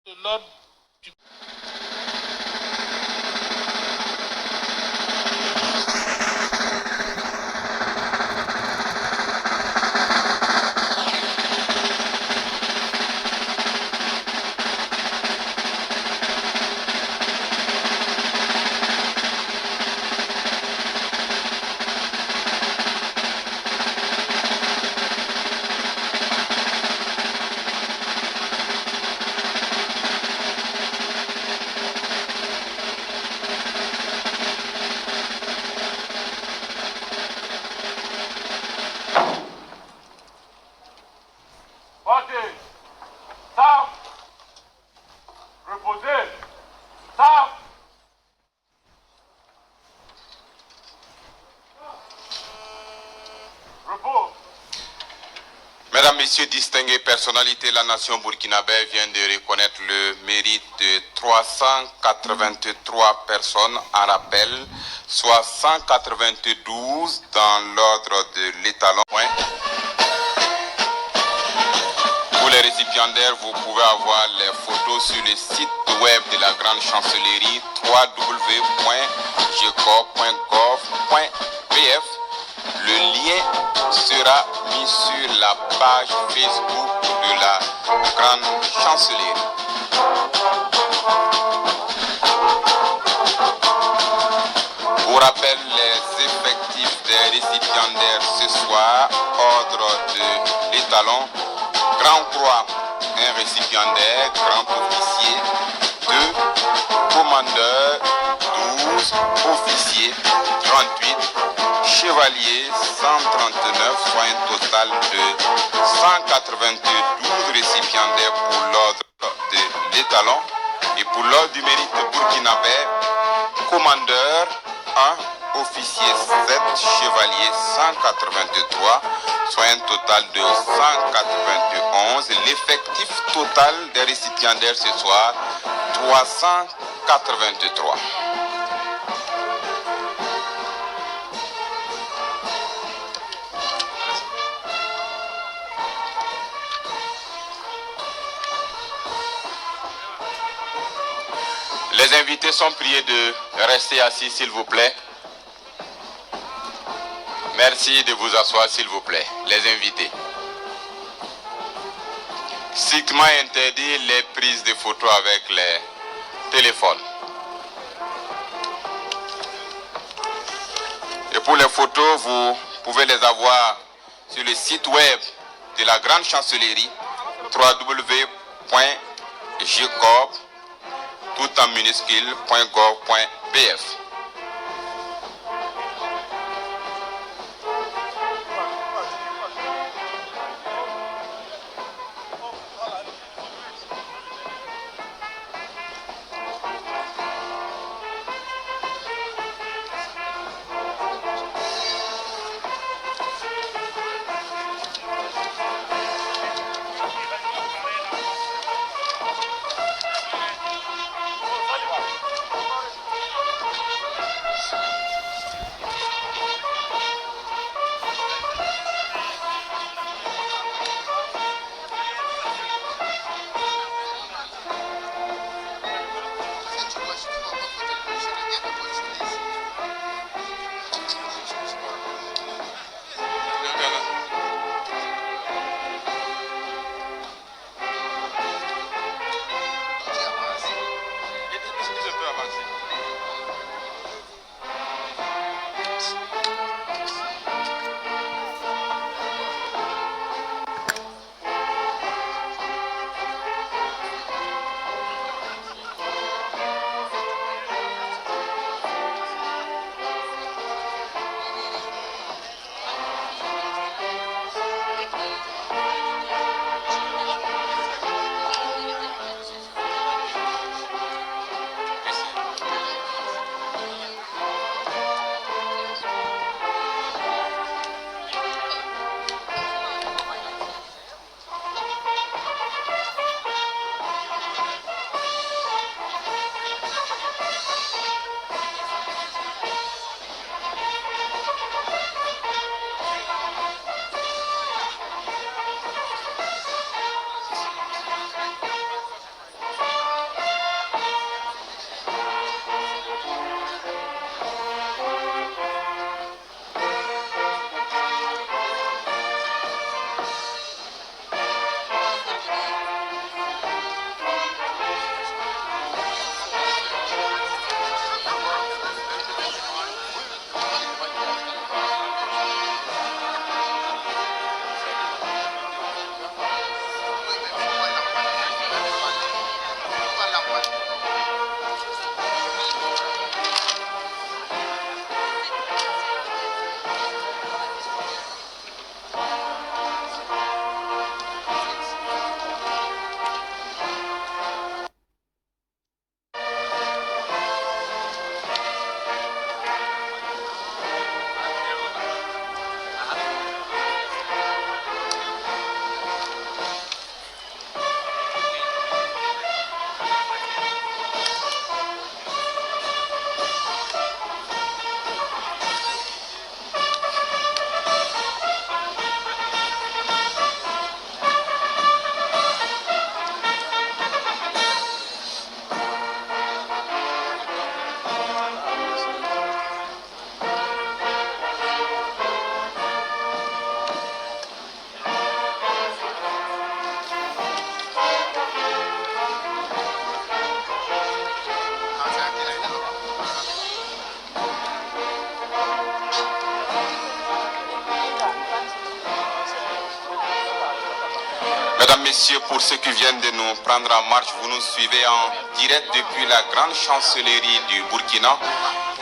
de l'ordre du... Mesdames, Messieurs, distinguées personnalités, la nation burkinabé vient de reconnaître le mérite de 383 personnes en rappel, soit 192 dans l'ordre de l'étalon. Pour les récipiendaires, vous pouvez avoir les photos sur le site web de la Grande Chancellerie www.geco.gov.bf. Le lien sera mis sur la page Facebook de la Grande Chancellerie. Pour rappel, les effectifs des récipiendaires ce soir, ordre de l'étalon, Grand Croix, un récipiendaire, grand officier, 2 commandeurs, 12 officiers, 38 chevaliers, 139, soit un total de 192 récipiendaires pour l'ordre de l'étalon. Et pour l'ordre du mérite burkinabé, commandeur 1, officier 7, chevalier 183, soit un total de 191. L'effectif total des récipiendaires ce soir, 383. Les invités sont priés de rester assis, s'il vous plaît. Merci de vous asseoir, s'il vous plaît. Les invités. Strictement interdit les prises de photos avec les téléphones. Et pour les photos, vous pouvez les avoir sur le site web de la Grande Chancellerie www.geco, tout en minuscule.gov.bf. Mesdames, Messieurs, pour ceux qui viennent de nous prendre en marche, vous nous suivez en direct depuis la grande chancellerie du Burkina.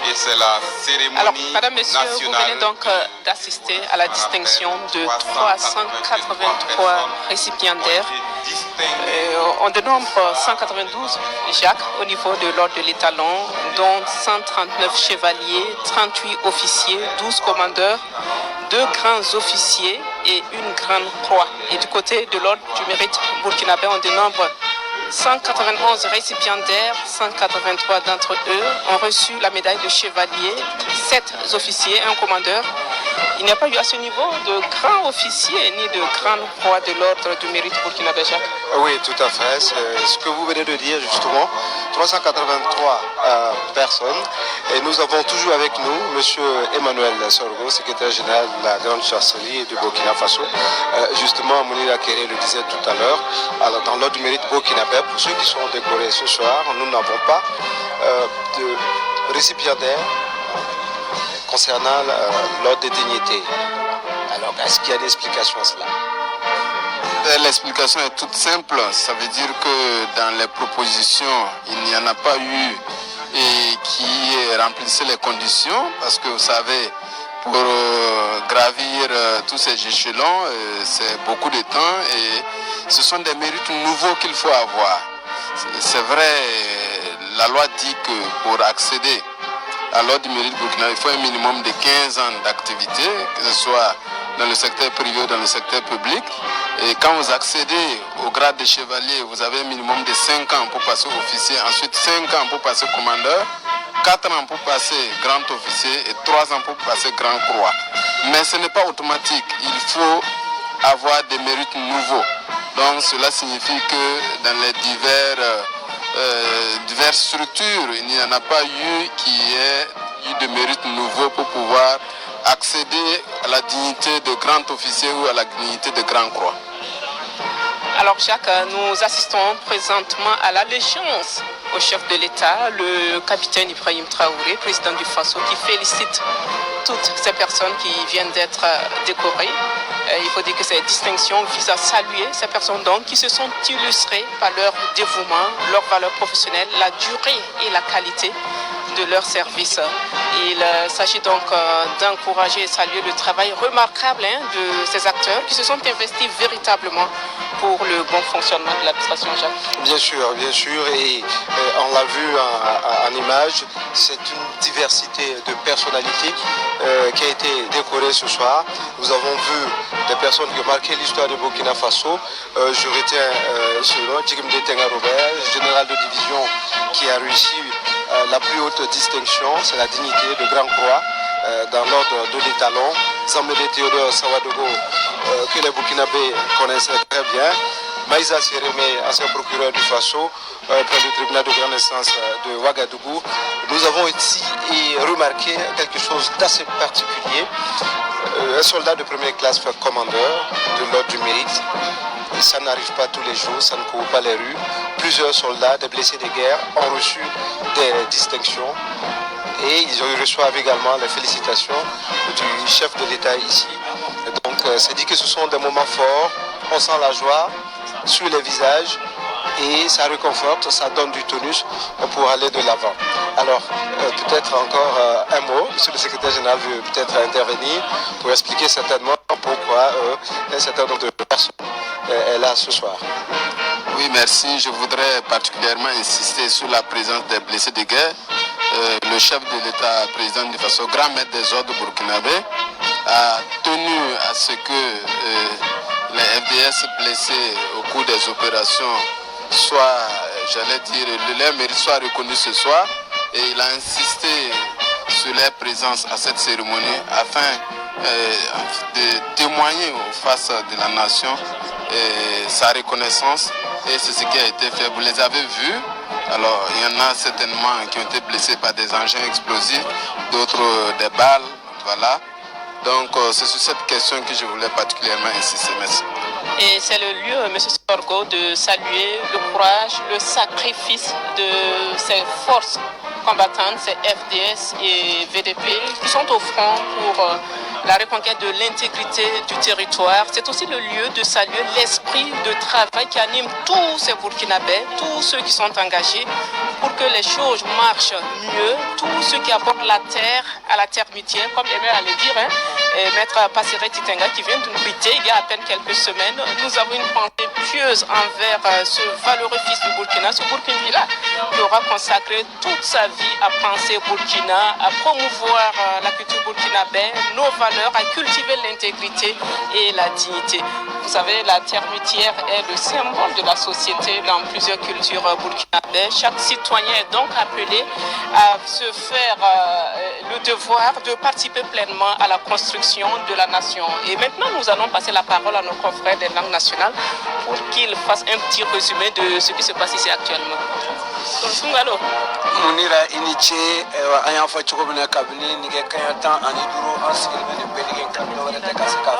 Et c'est la cérémonie Alors, Madame, Messieurs, nationale. vous venez donc d'assister à la distinction de 383 récipiendaires. On dénombre 192 Jacques au niveau de l'ordre de l'étalon, dont 139 chevaliers, 38 officiers, 12 commandeurs, 2 grands officiers et une grande croix. Et du côté de l'ordre du mérite burkinabé, on dénombre 191 récipiendaires, 183 d'entre eux ont reçu la médaille de chevalier, 7 officiers, un commandeur. Il n'y a pas eu à ce niveau de grands officiers ni de grandes croix de l'ordre du mérite burkinabé, Jacques. Oui, tout à fait. C'est ce que vous venez de dire justement. 383 personnes. Et nous avons toujours avec nous M. Emmanuel Sorgo, secrétaire général de la grande chancellerie du Burkina Faso. Justement, Mounira Kéré le disait tout à l'heure, dans l'ordre du mérite burkinabé, pour ceux qui sont décorés ce soir, nous n'avons pas de récipiendaire concernant l'ordre des dignités. Alors, est-ce qu'il y a des explications à cela? L'explication est toute simple. Ça veut dire que dans les propositions, il n'y en a pas eu et qui remplissaient les conditions. Parce que vous savez, pour gravir tous ces échelons, c'est beaucoup de temps et ce sont des mérites nouveaux qu'il faut avoir. C'est vrai, la loi dit que pour accéder à l'ordre du mérite burkinabé, il faut un minimum de 15 ans d'activité, que ce soit dans le secteur privé ou dans le secteur public. Et quand vous accédez au grade de chevalier, vous avez un minimum de 5 ans pour passer officier, ensuite 5 ans pour passer commandeur, 4 ans pour passer grand officier et 3 ans pour passer grand croix. Mais ce n'est pas automatique, il faut avoir des mérites nouveaux. Donc cela signifie que dans les diverses structures, il n'y en a pas eu qui ait eu de mérites nouveaux pour pouvoir accéder à la dignité de grand officier ou à la dignité de grand croix. Alors Jacques, nous assistons présentement à l'allégeance au chef de l'État, le capitaine Ibrahim Traoré, président du Faso, qui félicite toutes ces personnes qui viennent d'être décorées. Il faut dire que ces distinctions visent à saluer ces personnes donc qui se sont illustrées par leur dévouement, leur valeur professionnelle, la durée et la qualité de leur service. Il s'agit donc d'encourager et saluer le travail remarquable de ces acteurs qui se sont investis véritablement pour le bon fonctionnement de l'administration, Jacques. Bien sûr, et on l'a vu en image, c'est une diversité de personnalités qui a été décorée ce soir. Nous avons vu des personnes qui ont marqué l'histoire de Burkina Faso. Je retiens celui-là, Djigimde Tenga Robert, général de division qui a réussi la plus haute distinction, c'est la dignité de Grand Croix dans l'ordre de l'étalon. Zambélé Théodore Sawadogo, que les Burkinabés connaissaient très bien. Maïsa Sérémé, ancien procureur du Faso, près du tribunal de grande instance de Ouagadougou. Nous avons ici remarqué quelque chose d'assez particulier. Un soldat de première classe fait commandeur de l'ordre du mérite. Ça n'arrive pas tous les jours, ça ne court pas les rues. Plusieurs soldats, des blessés de guerre, ont reçu des distinctions et ils reçoivent également les félicitations du chef de l'État ici. Donc c'est dit que ce sont des moments forts, on sent la joie sur les visages et ça réconforte, ça donne du tonus pour aller de l'avant. Alors peut-être encore un mot, monsieur le secrétaire général veut peut-être intervenir pour expliquer certainement pourquoi un certain nombre de personnes est là ce soir. Oui, merci. Je voudrais particulièrement insister sur la présence des blessés de guerre. Le chef de l'État, président du Faso, grand maître des ordres burkinabés, a tenu à ce que les FDS blessés au cours des opérations soient, j'allais dire, leur mérite soit reconnu ce soir. Et il a insisté sur leur présence à cette cérémonie afin de témoigner face de la nation sa reconnaissance. Et c'est ce qui a été fait. Vous les avez vus. Alors, il y en a certainement qui ont été blessés par des engins explosifs, d'autres des balles. Voilà. Donc, c'est sur cette question que je voulais particulièrement insister. Merci. Et c'est le lieu, M. Sorgo, de saluer le courage, le sacrifice de ces forces combattantes, ces FDS et VDP, qui sont au front pour la reconquête de l'intégrité du territoire. C'est aussi le lieu de saluer l'esprit de travail qui anime tous ces Burkinabés, tous ceux qui sont engagés pour que les choses marchent mieux, tous ceux qui apportent la terre à la termitière, comme aimait à le dire, Maître Passiré Titenga qui vient de nous quitter il y a à peine quelques semaines. Nous avons une pensée pieuse envers ce valeureux fils du Burkina, ce Burkinabé qui aura consacré toute sa vie à penser Burkina, à promouvoir la culture burkinabé, nos valeurs, à cultiver l'intégrité et la dignité. Vous savez, la termitière est le symbole de la société dans plusieurs cultures burkinabées. Chaque citoyen est donc appelé à se faire le devoir de participer pleinement à la construction de la nation. Et maintenant, nous allons passer la parole à nos confrères des langues nationales pour qu'ils fassent un petit résumé de ce qui se passe ici actuellement. Sungalo. Munira iniche aya fa chokobina kabini nige kayata ani duro asigel bene bedigen kabilo wala takasika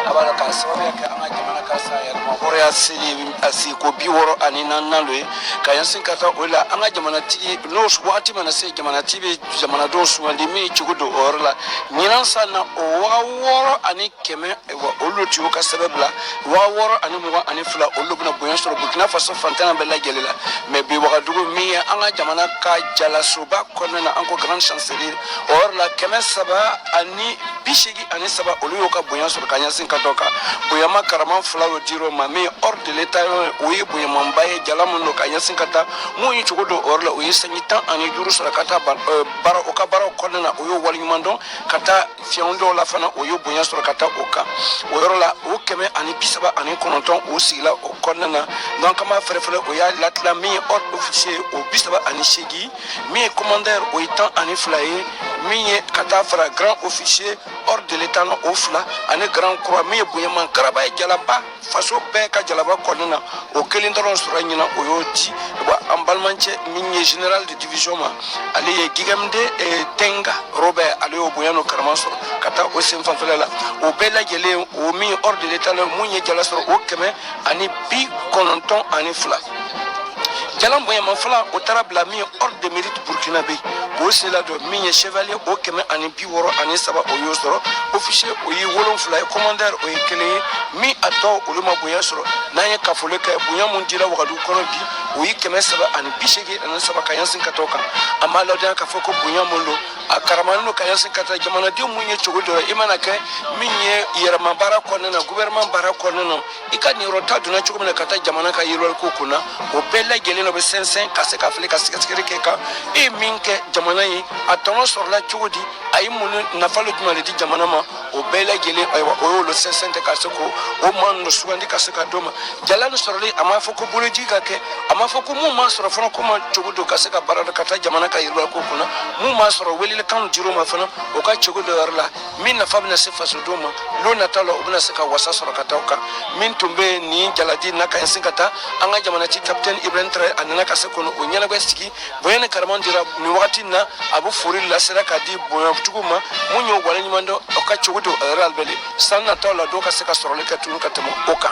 abala kasawya ka anga jamana kasa ya mabore asili asiko biworo ani nanalwe kayansin kata ola anga jamana tigi no swati mana se jamana tibe jamana do swandi mi chigudo orla nyiransa na waworo ani keme wa oluti ka sababla waworo ani mo ani fula olubna boyan soro Burkina Faso fantana bella gelela me bi wagadugo mi anga jamana ka jala suba konana anko grand chancellerie or la keme saba ani bishigi ani saba oluyo ka boyan sur kanya sin katoka boyama karama flawo diro mami or de l'état oyi boyama mbaye jala mundo kanya sin kata mo yi chugodo or la oyi sanyitan ani juru sur kata bara oka bara konana oyo walimando kata fiondo la fana oyo boyan sur kata oka or la o keme ani bisaba ani kononton o sigla o konana donc kama frefre oya latla mi or officier o bisaba ani shigi mi commandeur o itan ani flaye mi kata fra grand officier hors de l'état no ofla ani grand croix mi boyama karaba jalaba faso be ka jalaba konana o kelindoron suranyina o yoti ba ambalmanche mi général de division ma ali gigamde e tenga robert ali o boyano karamaso kata o semfantolela o bela gele o mi hors de l'état no munye jalasoro o keme ani bi kononton ani fla jalam boyama fla o tarabla mi hors de mérite burkinabé bo sela do mi chevalier o keme ani bi woro ani saba o yosoro officier o yi wolon fla commandeur o kele mi ato o luma boya soro nanye kafole ka bunya mun dira wakadu kono bi o yi keme saba ani bishege ani saba kayansin katoka amma lawdan ka foko bunya mun lo akaramano kayansin kata jamana di munye chogodo imana ka minye yerma bara konana gouvernement bara konana ikani rota duna chogomena kata jamana ka yirwal kokuna o bella gele no be sensen kase ka fle kase ka e minke jamana yi atono sorla chogodi ay munu na falo jumale di jamana ma o bella gele ay o lo sensen te kase ko o man no suwandi kase ka doma jalano sorli ama foko boloji ka ke ama foko mu ma soro fono ko ma chogodo kase ka bara kata jamana ka yirwal kokuna mu ma soro weli kan jiro ma fana o ka chogodo yarla min na famna se faso doma lo na talo obna se ka wasa soro kata ka min tumbe ni jaladi na ka sinkata anga jamana ti captain Ibrahim Traoré anana ka se kono o nyana gwestiki boyene karman dira ni wakati na abu furi la sera ka di boyo tuguma munyo wala nyimando o ka chogodo yarla bele sanna talo do ka se ka soro le ka tun ka temo oka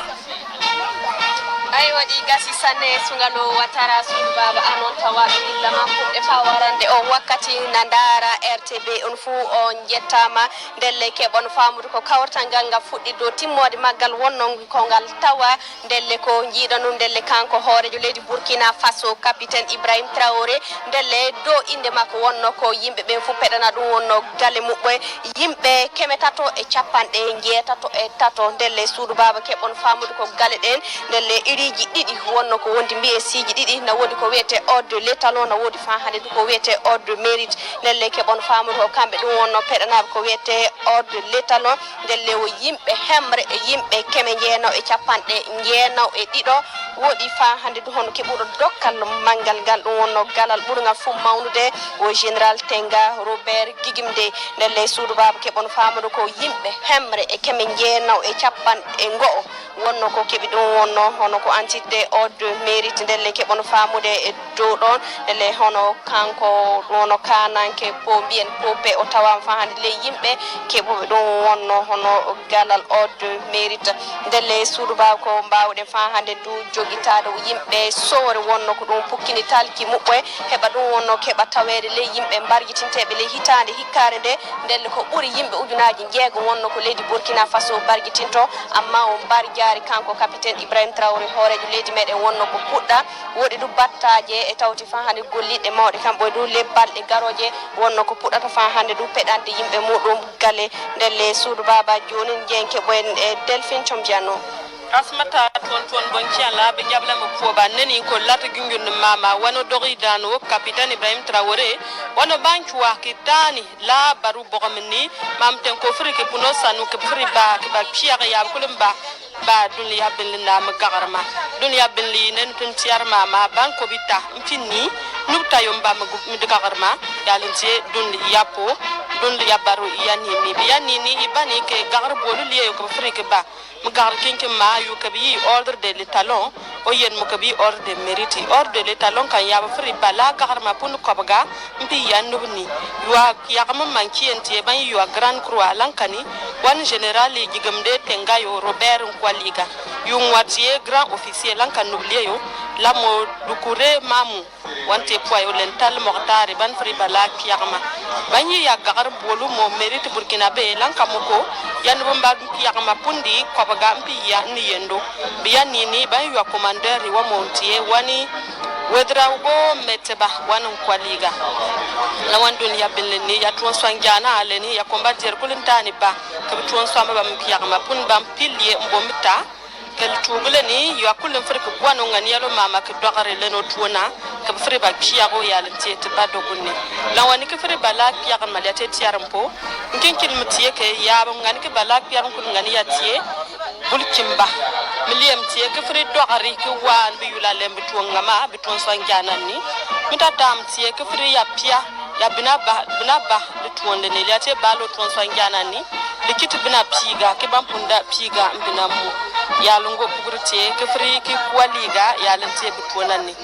ay wadi gasi sanne sungalo watara sunu baba anon tawabi illa makko e fawarande o wakkati nandara RTB on fu on jettama delle kebon famudu ko kawrtangal nga fuddi do timmode maggal wonno ko ngal tawa delle ko jiidanu delle kanko hoorejo leydi Burkina Faso capitaine Ibrahim Traoré delle do inde makko wonno ko yimbe be fu pedana dum wonno galle mubbe yimbe kemetato e capande jeetato e tato delle suudu baba kebon famudu ko galle den delle ji didi wonno ko wondi mbiyesiji didi na wodi ko wiyete ordre l'étalon na wodi fa hande ko wiyete ordre mérite nelle ke bon faamu ko kambe dum wonno pedanabe ko wiyete ordre l'étalon delle o yimbe hemre e yimbe keme jeeno e capande jeeno e dido wodi fa hande dum hono kebudo dokkal mangal gal dum wonno galal burungal fu mawnude o général Tenga Robert Gigimde nelle suudu baba ke bon faamu ko yimbe hemre e keme jeeno e capande e ngoo wonno ko keɓi ɗum wonno hono ko entité ordre de mérite ndelle keɓono famude e dow ɗon ndelle hono kanko wono kananke po mbiyen pope o tawama fa hande ley yimɓe keɓuɓe ɗum wonno hono galal ordre de mérite ndelle suudu baw ko mbawɗen fa hande du jogitade yimɓe sowre wonno ko ɗum pukkini talki muɓɓe heɓa ɗum wonno keɓa tawede ley yimɓe barguitinteɓe ley hitande hikkare nde ndelle ko ɓuuri yimɓe ujunaji jeegom wonno ko leydi Burkina Faso barguitinto amma o mbar jaari kanko capitaine Ibrahima Traoré hoorejo leydi meɗen wonno ko puɗɗa woɗi ɗum battaje e tawti fa hande golliɗe mawɗe kamɓe du lebbalɗe garoje wonno ko puɗɗata fa hande du peɗante yimɓe muɗum galle ndelle suudu baba joni jenke ɓoyen e Delphine Comdiano asmata ton bon ciala be jabla mo foba neni ko lata gingun mama wano dori dano capitaine Ibrahim Traoré wano banchwa kitani la baru bogomni mamten ko frike puno sanu ke friba ke ba piare ya kulumba ba dunya binna ma gagarma dunya binli nen tun tiar mama ban ko bita mfinni nubta yomba ma mi gagarma yalinse dun yapo dun yabaru yani ni ibani ke gagar bolu liye ko frike ba mgar kinki ma yu kabi ordre de l'étalon o yen mo kabi ordre de mérite ordre de l'étalon kan ya fri bala gar ma pun kobga mbi yanubni yuwa yakama manki ente ban yuwa grand croix lankani wan général jigamde tengayo Robert Nkwaliga yung watie grand officier lankan nubliyo lamo dukure mamu wante poyo lental mortari ban fri bala kiyama banyi ya gar bolu mo mérite burkinabe lankamoko yanbu mbag kiyama pundi kobaga mpi ya ni yendo biya nini ban yuwa commander wa montie wani wedraugo meteba wanan kwaliga la wandun ya bilni ya tuwan swanjana aleni ya combattre kulintani ba kabi tuwan swamba bam kiyama pun bam pilie mbomita kel tugle ni ya kulin frika kwano ngani yalo mama ke dogare leno tuona ka fri ba kiyago ya lenti te ba dogunni la wani ke fri bala kiyagan maliate tiarampo nkin kin mutiye ke ya bam ngani ke bala kiyagan kun ngani ya tie bulkimba miliyam tie ke fri dogare ke wan bi yula lembe tuonga ma bi tuon swanjana ni mitata tie ke fri ya pia ya binaba de tuonde ne liate balo tuon swanjana ni likiti bina piga ke bampunda piga mbina mu ya lungo pugurte ke fri ki kwaliga ya lente bi tuonani